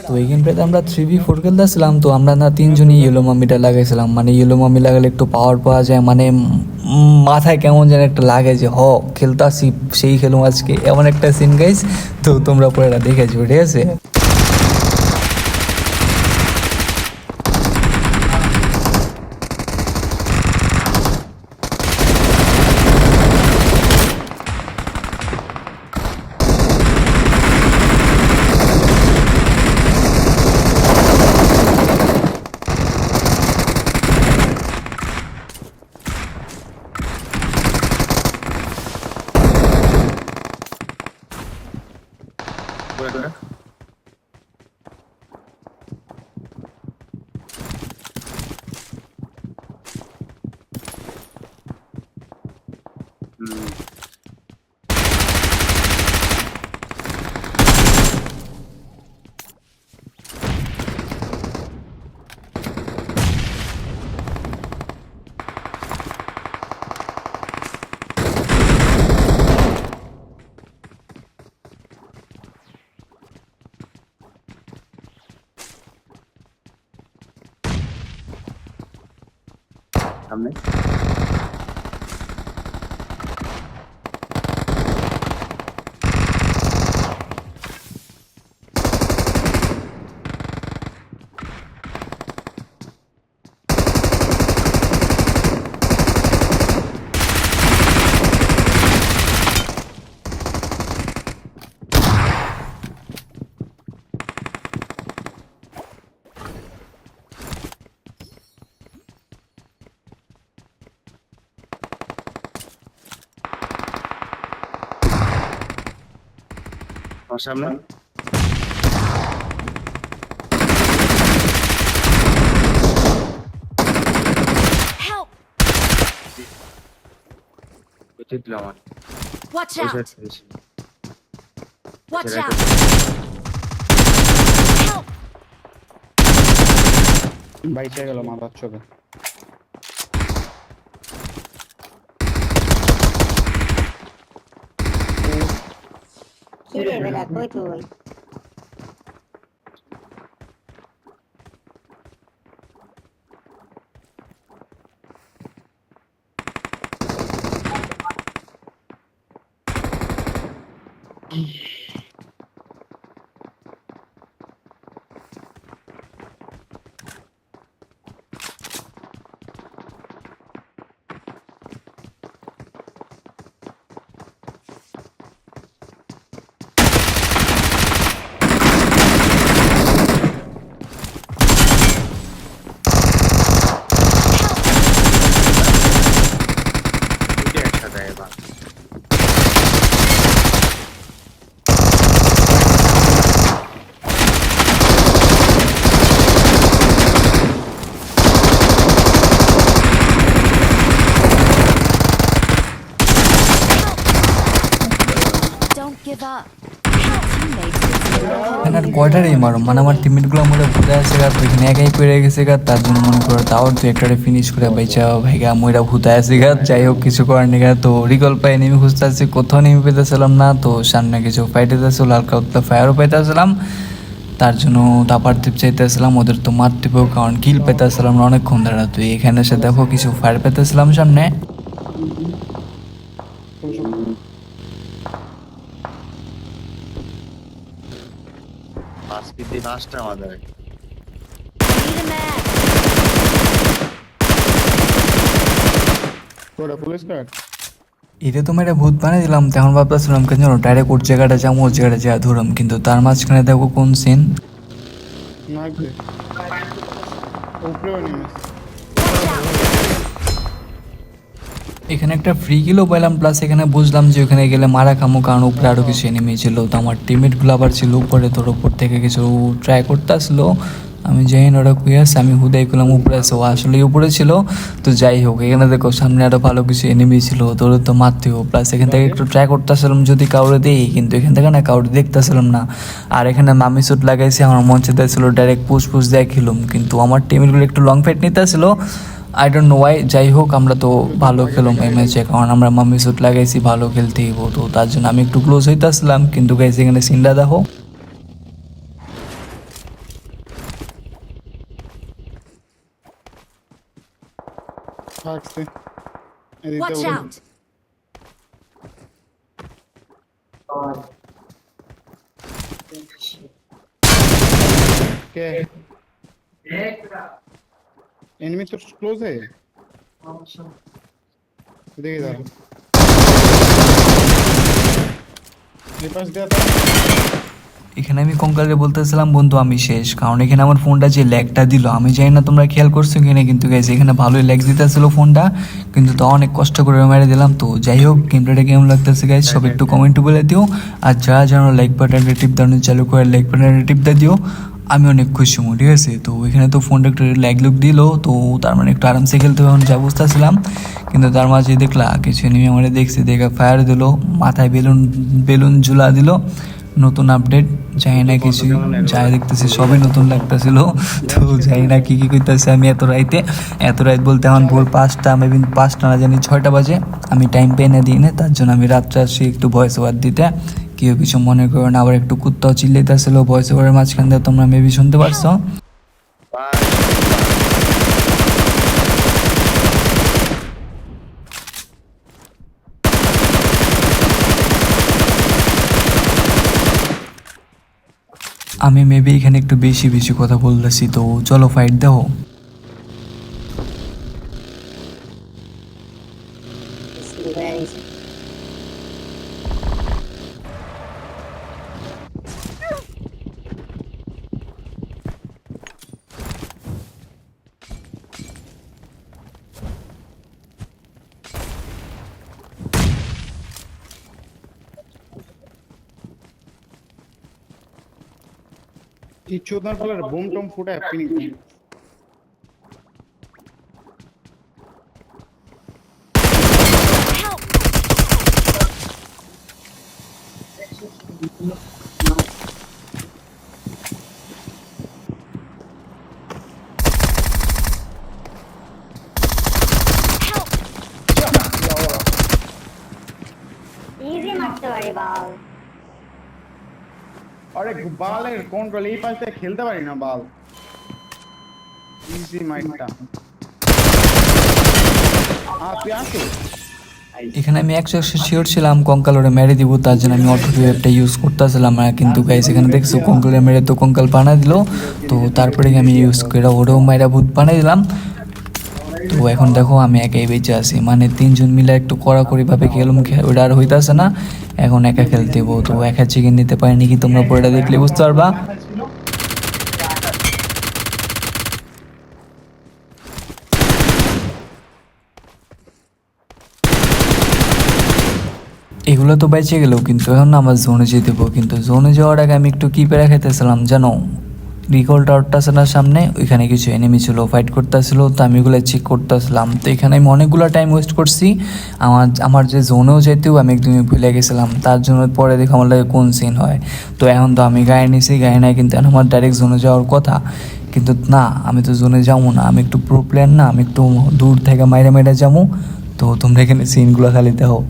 তো এই গেমটাতে আমরা 3v4 খেলতেছিলাম। তো আমরা না তিনজনই ইয়েলো মামিটা লাগাইছিলাম, মানে ইয়েলো মামি লাগালে একটু পাওয়ার পাওয়া যায়, মানে মাথায় কেমন যেন একটা লাগে যে খেলতাছি সেই খেলুম আজকে, এমন একটা সিন গাইস। তো তোমরা পরে এটা দেখে যাবে, ঠিক আছে। সামনে আমার সামনে Help! কোথায় দিল আমার Watch ওই out! সাইড থেকে ছিল। Watch Right out! Help! বাইচে গেল মাথার চোখে। কি রে বেটা কই তুই? দুইটা একসাথে এবার Don't give up. Your teammates deserve এখানে আর কয়টারই মারো, মানে আমার টিমমেটগুলো মনে ঘুরে আসে গা, তো এখানে একাই পেরে গেছে গা, তার জন্য মনে করো তাও তো একটা ফিনিশ করে বাইচা ভাইগা মইরা ভূতে আসে গা। যাই হোক কিছু করার নেই গা। তো রিকল পাই নেমে খুঁজতে আসছি, কোথাও নেমে পেতেছিলাম না। তো সামনে কিছু পাইতেছিল, হালকা উতলা ফায়ারও পাইতেছিলাম, তার জন্য দাপার টিপ চাইতেছিলাম। ওদের তো মার টিপেও কারণ কিল পেতেছিলাম না অনেকক্ষণ ধরে। তো এখানে এসে দেখো কিছু ফায়ার পেতেছিলাম সামনে। পাঁচ পিটি পাঁচটা আমাদের need a mag. ওটা ফুল স্কোয়াড। এটা তো মেরে ভূত বানিয়ে দিলাম। তখন ভাবতেছিলাম কেন ডাইরেক্ট ওর জায়গাটা যাবো, ওর জায়গাটা যা ধরুম, কিন্তু তার মাঝখানে দেখো কোন সিন। নাইবে উপরেও নেমে Watch out! এখানে একটা ফ্রি কিলও পেলাম, প্লাস এখানে বুঝলাম যে ওখানে গেলে মারা খামো, কারণ উপরে আরও কিছু এনিমি ছিল। তো আমার টিমমেটগুলো আবার ছিল উপরে, তোর উপর থেকে কিছু ট্রাই করতে আসলো। আমি যাই না ওরা কুই আছে, আমি হুদাই করলাম উপরে আছে, ও আসলেই উপরে ছিল। তো যাই হোক এখানে দেখো সামনে আরও ভালো কিছু এনিমি ছিল, তোর তো মারতেও। প্লাস এখান থেকে একটু ট্রাই করতে আসলাম যদি কাউরে দেই, কিন্তু এখান থেকে না কাউরে দেখতেছিলাম না। আর এখানে মামি স্যুট লাগাইছি, আমার মন চাইতেছিল ডাইরেক্ট পুশ দিয়ে খেলুম, কিন্তু আমার টিমগুলো একটু লং ফাইট নিতে আসছিল, আই ডোন্ট নো ওয়াই। যাই হোক আমরা তো ভালো খেলাম এই ম্যাচে, কারণ আমরা মামি স্যুট লাগাইছি, ভালো খেলতেই হবো। তো তার জন্য আমি একটু ক্লোজ হইতে আসলাম, কিন্তু গাইস এখানে সিনটা দেখো। থাকছে এদিকে Watch উড়ে out! কে এনিমি তো ক্লোজে এদিকে দাঁড়া এই পাশ দিয়ে দাঁড়া এখানে আমি কঙ্কালকে বলতেছিলাম বন্ধু আমি শেষ, কারণ এখানে আমার ফোনটা যে ল্যাগটা দিল আমি জানি না তোমরা খেয়াল করছো কিনা, কিন্তু গাইস এখানে ভালোই ল্যাগ দিতেছিল ফোনটা, কিন্তু তো অনেক কষ্ট করে মেরে দিলাম। তো যাই হোক গেমটা কেমন লাগতেছে গাইস সব একটু কমেন্টে বলে দিও, আর যারা যেন লাইক বাটনটা টিপ দাও চালু করে লাইক বাটনটা টিপ দিও, আমি অনেক খুশি হবো, ঠিক আছে। তো এখানে তো ফোনটা একটু ল্যাগ লুক দিল, তো তার মানে একটু আরামসে খেলতে হবে যা বুঝতেছিলাম, কিন্তু তার মাঝে দেখলা কিছু এনিমি আমাদের দেখছে, দেখে ফায়ার দিল, মাথায় বেলুন বেলুন ঝুলা দিল। নতুন আপডেট জানি না কিছু, যাই দেখতেছি সবই নতুন লাগতেছিল। তো জানি না কি কি করতেছে আমি এত রাত বলতে এখন ভোর 5টা, মেবি 5টা না জানি 6টা বাজে, আমি টাইম পেয়ে না দিই না, তার জন্য আমি রাত্রে আসি একটু ভয়েস ওভার দিতে, কেউ কিছু মনে করো না। আবার একটু কুত্তাও চিল্লাইতেছিল ভয়েস ওভারের মাঝখান দিয়ে, তোমরা মেবি শুনতে পারছো। ভাই আমি মেবি এখানে একটু বেশি বেশি কথা বলতেছি, তো চলো ফাইট দাও। এই চোদনার পালার বোম টম ফুটে পিনিং Help! Help! ইজি মারতে পারি বাল আরে বালের কন্ট্রোল এই পাশ দিয়ে খেলতে পারি না বাল ইজি মাইটটা তুই আসো এখানে আমি 100% শিওর ছিলাম কঙ্কাল ওরে মেরে দিব, তার জন্য আমি অটো ওয়েবটা ইউজ করতেছিলাম না, কিন্তু গাইস এখানে দেখছো কঙ্কালে মেরে তো কঙ্কাল বানাই দিল। তো তারপরে আমি ইউজ করে ওরেও মাইরা ভূত বানাই দিলাম। তো এখন দেখো আমি একাই বেঁচে আছি, মানে 3জন মিলে একটু কড়াকড়িভাবে খেলুম, ওটা আর হইতাছে না, এখন একা খেলতে হবো। তো একা চিকেন নিতে পারিনি কি তোমরা পরেটা দেখলে বুঝতে পারবা। এগুলো তো বেঁচে গেলেও, কিন্তু এখন না আমার জোনে যেতে হবে, কিন্তু জোনে যাওয়ার আগে আমি একটু কি পেরা খেতেছিলাম জানো, রিকল টাওয়ারটা আছে না সামনে, ওইখানে কিছু এনিমি ছিল ফাইট করতেছিল, তো আমি ওগুলো চেক করতেছিলাম। তো এখানে আমি অনেকগুলো টাইম ওয়েস্ট করছি, আমার যে জোনেও যেতেও আমি একদমই ভুলে গেছিলাম, তার জন্য পরে দেখো আমার লাগে কোন সিন হয়। তো এখন তো আমি গায়ে নিছি, গায়ে নাই, কিন্তু এখন আমার ডাইরেক্ট জোনে যাওয়ার কথা, কিন্তু না আমি তো জোনে যাবো না, আমি একটু প্রো প্লেয়ার না, আমি একটু দূর থেকে মাইরা যাবো। তো তোমরা এখানে সিনগুলো খালি দেখো।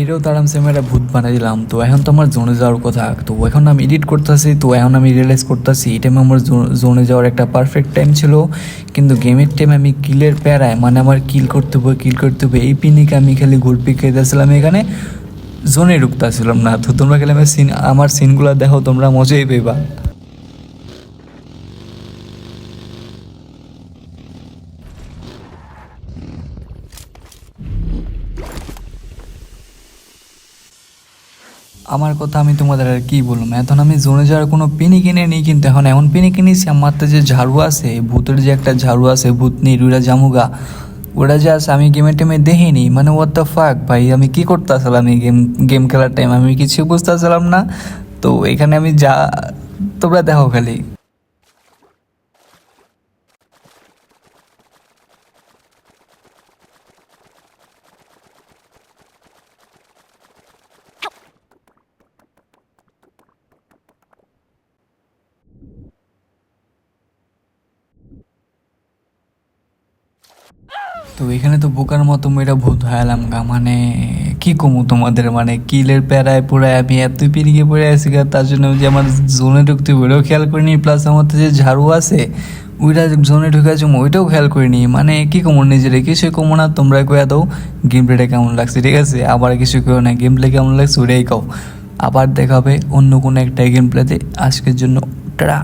এটাও তো আরামসে আমি একটা ভূত বানিয়ে দিলাম। তো এখন তো আমার জোনে যাওয়ার কথা, তো এখন আমি এডিট করতেছি, তো এখন আমি রিয়েলাইজ করতেছি এই টাইমে আমার জোনে যাওয়ার একটা পারফেক্ট টাইম ছিল, কিন্তু গেমের টাইমে আমি কিলের প্যারায় মানে আমার কিল করতে হবে এই পিনিকে আমি খালি ঘুরপি খেতেছিলাম, এখানে জোনে ঢুকতেছিলাম না। তো তোমরা খালি আমার সিনগুলো দেখো, তোমরা মজাই পেবা। আমার কথা আমি তোমাদের আর কি বললাম, এখন আমি জোনে যাওয়ার কোনো পিনি কিনে নিই, কিন্তু এখন এমন পিনি কিনেছি আমার তো যে ঝাড়ু আছে, ভূতের যে একটা ঝাড়ু আছে, ভূত নিরুরা জামুগা, ওটা যে আছে আমি গেমের টাইমে দেখিনি। মানে হোয়াট দ্য ফাক ভাই, আমি কি করতেছিলাম এই গেম খেলার টাইম, আমি কিছু বুঝতেছিলাম না। তো এখানে আমি যা, তোমরা দেখো খালি। তো এখানে তো বোকার মতো মেয়েরা ভূত হারালাম গা, মানে কি কমু তোমাদের, মানে কিলের প্যারায় পুরায় আমি এতই পেরিয়ে পড়ে আছি গা, তার জন্য যে আমার জোনে ঢুকতে ওইটাও খেয়াল করিনি, প্লাস আমার যে ঝাড়ু আছে ওইটা জোনে ঢুকে আছে ওইটাও খেয়াল করিনি। মানে কি কমু নিজেরে, কিছু কমু না, তোমরা কয়ে দাও গেম প্লেটা কেমন লাগছে, ঠিক আছে? আবার কিছু কেউ না, গেম প্লে কেমন লাগছে ওইটাই কাও। আবার দেখাবে অন্য কোনো একটা গেম প্লেতে। আজকের জন্য টাটা।